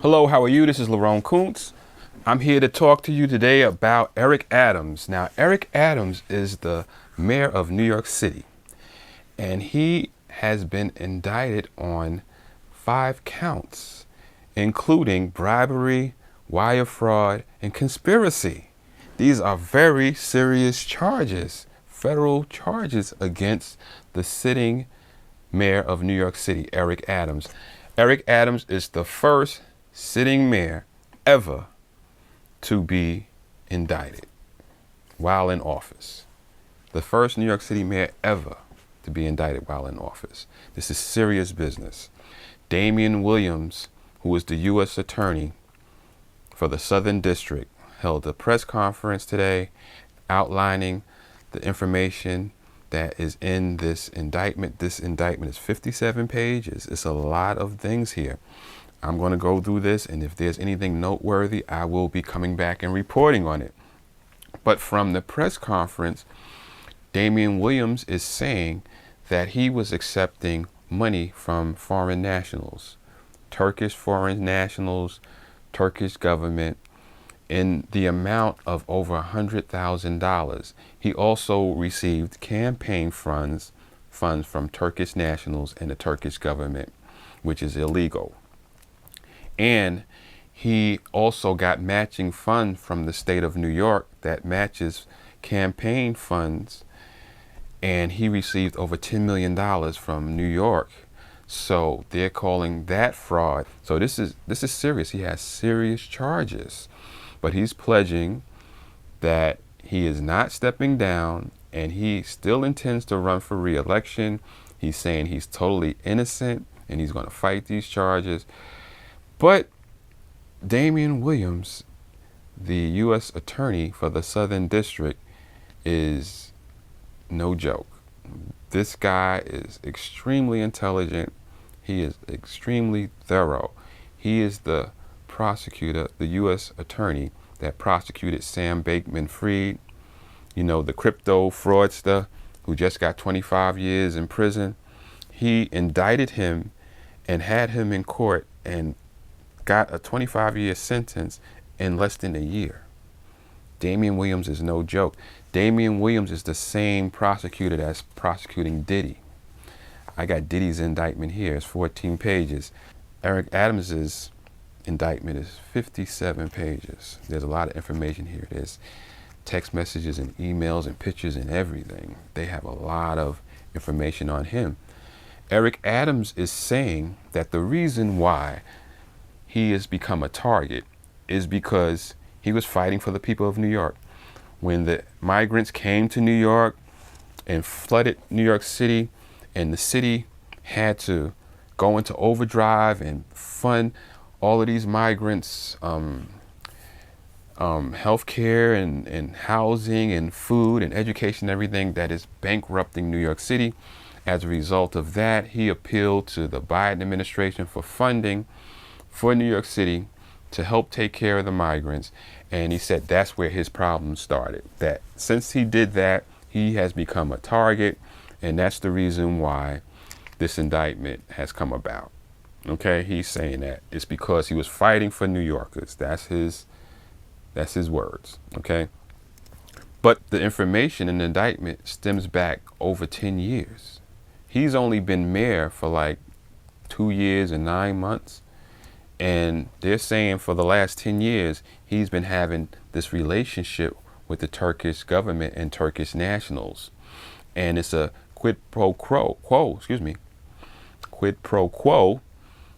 Hello, how are you? This is Lerone Kuntz. I'm here to talk to you today about Eric Adams. Now, Eric Adams is the mayor of New York City, and he has been indicted on 5 counts, including bribery, wire fraud, and conspiracy. These are very serious charges, federal charges against the sitting mayor of New York City, Eric Adams. Eric Adams is the first sitting mayor ever to be indicted while in office. The first New York City mayor ever to be indicted while in office. This is serious business. Damian Williams, who is the U.S. attorney for the Southern District, held a press conference today outlining the information that is in this indictment. This indictment is 57 pages. It's a lot of things here. I'm going to go through this, and if there's anything noteworthy, I will be coming back and reporting on it. But from the press conference, Damian Williams is saying that he was accepting money from foreign nationals, Turkish foreign nationals, Turkish government, in the amount of over $100,000. He also received campaign funds from Turkish nationals and the Turkish government, which is illegal. And he also got matching funds from the state of New York that matches campaign funds, and he received over $10 million from New York. So they're calling that fraud. So this is serious. He has serious charges, but he's pledging that he is not stepping down, and he still intends to run for re-election. He's saying he's totally innocent and he's going to fight these charges. But Damian Williams, the U.S. attorney for the Southern District, is no joke. This guy is extremely intelligent. He is extremely thorough. He is the prosecutor, the U.S. attorney that prosecuted Sam Bankman-Fried, the crypto fraudster who just got 25 years in prison. He indicted him and had him in court and got a 25-year sentence in less than a year. Damian Williams is no joke. Damian Williams is the same prosecutor that's prosecuting Diddy. I got Diddy's indictment here. It's 14 pages. Eric Adams's indictment is 57 pages. There's a lot of information here. There's text messages and emails and pictures and everything. They have a lot of information on him. Eric Adams is saying that the reason why he has become a target is because he was fighting for the people of New York. When the migrants came to New York and flooded New York City, and the city had to go into overdrive and fund all of these migrants' healthcare and housing and food and education, everything that is bankrupting New York City. As a result of that, he appealed to the Biden administration for funding for New York City to help take care of the migrants. And he said that's where his problem started. That since he did that, he has become a target, and that's the reason why this indictment has come about. Okay, he's saying that it's because he was fighting for New Yorkers. That's his words. Okay, but the information in the indictment stems back over 10 years. He's only been mayor for like 2 years and 9 months. And they're saying for the last 10 years, he's been having this relationship with the Turkish government and Turkish nationals. And it's a quid pro quo,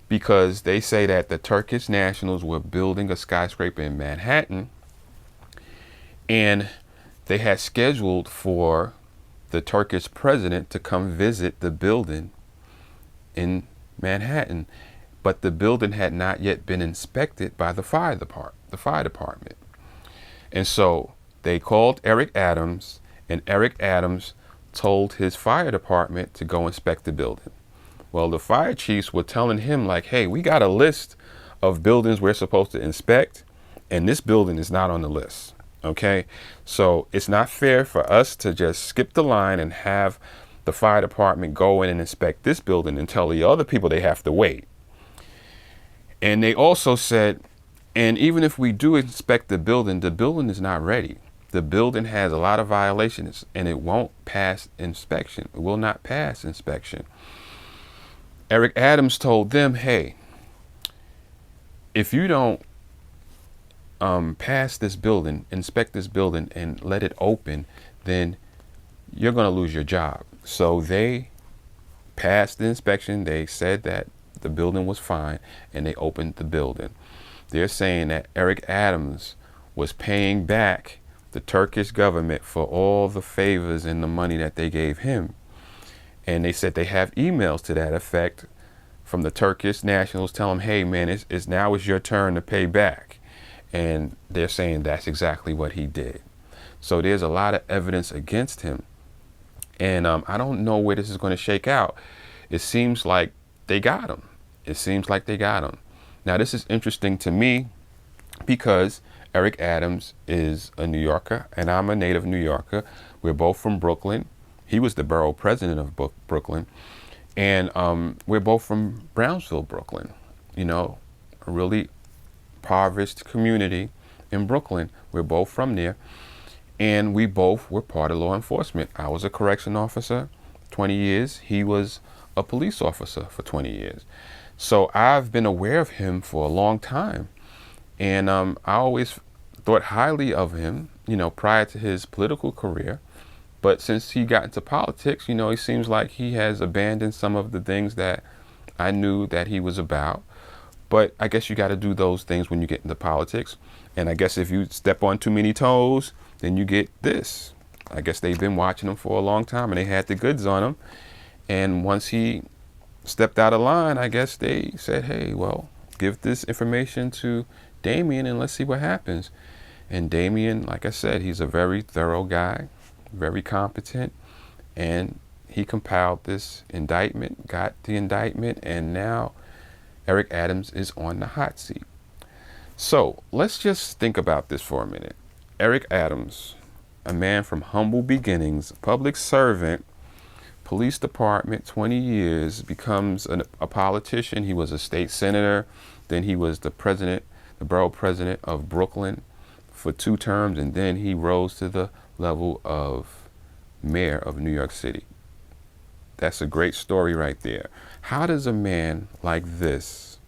because they say that the Turkish nationals were building a skyscraper in Manhattan, and they had scheduled for the Turkish president to come visit the building in Manhattan. But the building had not yet been inspected by the fire department. And so they called Eric Adams, and Eric Adams told his fire department to go inspect the building. Well, the fire chiefs were telling him like, hey, we got a list of buildings we're supposed to inspect, and this building is not on the list. Okay, so it's not fair for us to just skip the line and have the fire department go in and inspect this building and tell the other people they have to wait. And they also said, and even if we do inspect the building is not ready. The building has a lot of violations and it won't pass inspection. It will not pass inspection. Eric Adams told them, hey, if you don't pass this building, inspect this building and let it open, then you're going to lose your job. So they passed the inspection. They said that the building was fine and they opened the building. They're saying that Eric Adams was paying back the Turkish government for all the favors and the money that they gave him. And they said they have emails to that effect from the Turkish nationals telling them, hey man, it's now it's your turn to pay back. And they're saying that's exactly what he did. So there's a lot of evidence against him. And I don't know where this is going to shake out. It seems like they got him. It seems like they got him. Now, this is interesting to me because Eric Adams is a New Yorker and I'm a native New Yorker. We're both from Brooklyn. He was the borough president of Brooklyn. And we're both from Brownsville, Brooklyn. You know, a really impoverished community in Brooklyn. We're both from there. And we both were part of law enforcement. I was a correction officer, 20 years. He was a police officer for 20 years. So I've been aware of him for a long time. And I always thought highly of him, you know, prior to his political career. But since he got into politics, you know, it seems like he has abandoned some of the things that I knew that he was about. But I guess you got to do those things when you get into politics. And I guess if you step on too many toes, then you get this. I guess they've been watching him for a long time and they had the goods on him. And once he stepped out of line, I guess they said, hey, well, give this information to Damian and let's see what happens. And Damian, like I said, he's a very thorough guy, very competent, and he compiled this indictment, got the indictment, and now Eric Adams is on the hot seat. So let's just think about this for a minute. Eric Adams, a man from humble beginnings, public servant, police department, 20 years, becomes a politician. He was a state senator. Then he was the president, the borough president of Brooklyn for 2 terms. And then he rose to the level of mayor of New York City. That's a great story right there. How does a man like this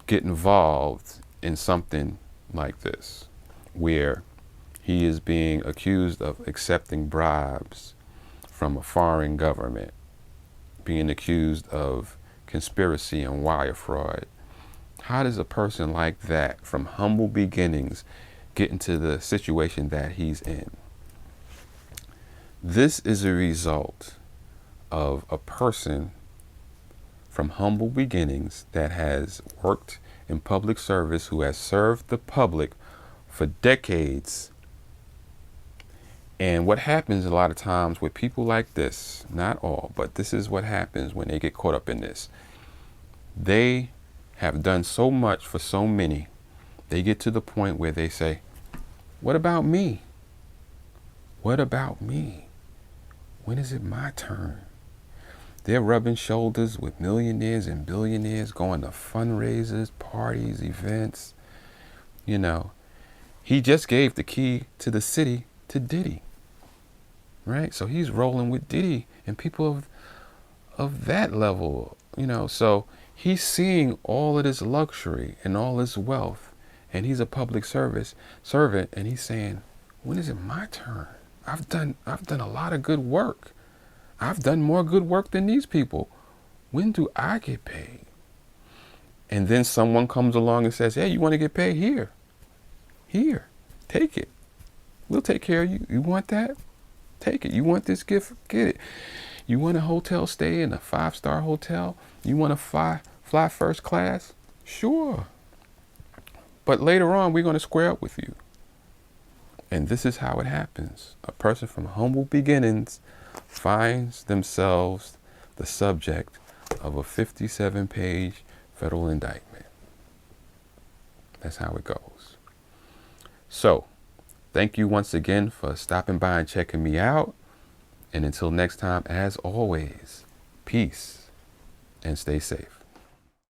get involved in something like this, where he is being accused of accepting bribes from a foreign government, being accused of conspiracy and wire fraud? How does a person like that, from humble beginnings, get into the situation that he's in? This is a result of a person from humble beginnings that has worked in public service, who has served the public for decades. And what happens a lot of times with people like this, not all, but this is what happens when they get caught up in this. They have done so much for so many, they get to the point where they say, what about me? What about me? When is it my turn? They're rubbing shoulders with millionaires and billionaires, going to fundraisers, parties, events. You know, he just gave the key to the city to Diddy, right? So he's rolling with Diddy and people of that level, you know. So he's seeing all of this luxury and all this wealth, and he's a public service servant, and he's saying, when is it my turn? I've done a lot of good work. I've done more good work than these people. When do I get paid? And then someone comes along and says, hey, you want to get paid? Here, take it. We'll take care of you. You want that? Take it. You want this gift? Get it. You want a hotel stay in a 5-star hotel? You want to fly first class? Sure. But later on, we're going to square up with you. And this is how it happens. A person from humble beginnings finds themselves the subject of a 57-page federal indictment. That's how it goes. So, thank you once again for stopping by and checking me out. And until next time, as always, peace and stay safe.